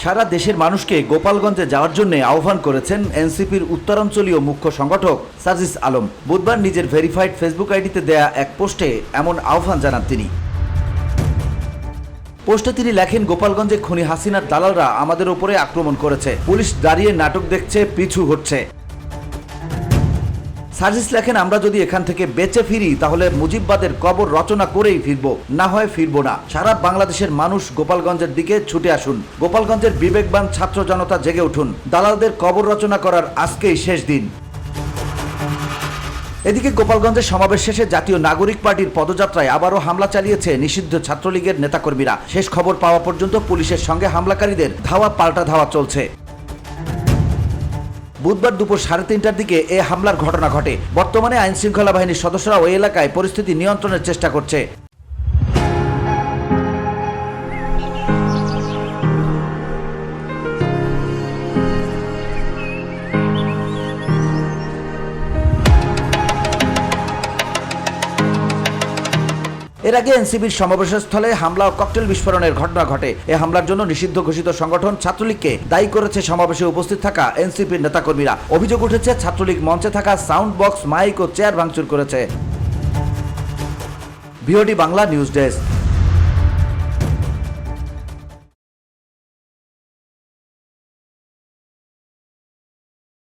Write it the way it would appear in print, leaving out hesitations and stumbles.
সারা দেশের মানুষকে গোপালগঞ্জে যাওয়ার জন্য আহ্বান করেছেন এনসিপির উত্তরাঞ্চলীয় মুখ্য সংগঠক সাজিস আলম। বুধবার নিজের ভেরিফাইড ফেসবুক আইডিতে দেয়া এক পোস্টে এমন আহ্বান জানান তিনি। পোস্টে তিনি লেখেন, গোপালগঞ্জে খুনি হাসিনার দালালরা আমাদের উপরে আক্রমণ করেছে, পুলিশ দাঁড়িয়ে নাটক দেখছে, পিছু হচ্ছে। সার্জিস লেখেন, আমরা যদি এখান থেকে বেঁচে ফিরি তাহলে মুজিববাদের কবর রচনা করেই ফিরব, না হয় ফিরব না। সারা বাংলাদেশের মানুষ গোপালগঞ্জের দিকে ছুটে আসুন, গোপালগঞ্জের বিবেকবান ছাত্র জনতা জেগে উঠুন, দালালদের কবর রচনা করার আজকেই শেষ দিন। এদিকে গোপালগঞ্জের সমাবেশ শেষে জাতীয় নাগরিক পার্টির পদযাত্রায় আবারও হামলা চালিয়েছে নিষিদ্ধ ছাত্রলীগের নেতাকর্মীরা। শেষ খবর পাওয়া পর্যন্ত পুলিশের সঙ্গে হামলাকারীদের ধাওয়া পাল্টা ধাওয়া চলছে। বুধবার দুপুর 3:30টার দিকে এ হামলার ঘটনা ঘটে। বর্তমানে আইনশৃঙ্খলা বাহিনীর সদস্যরা ওই এলাকায় পরিস্থিতি নিয়ন্ত্রণের চেষ্টা করছে। এর আগে এনসিপির সমাবেশস্থলে হামলা ও ককটেল বিস্ফোরণের ঘটনা ঘটে। এ হামলার জন্য নিষিদ্ধ ঘোষিত সংগঠন ছাত্রলীগকে দায়ী করেছে সমাবেশে উপস্থিত থাকা এনসিপির নেতাকর্মীরা। অভিযোগ উঠেছে ছাত্রলীগ মঞ্চে থাকা সাউন্ড বক্স, মাইক ও চেয়ার ভাঙচুর করেছে। VOD Bangla news desk.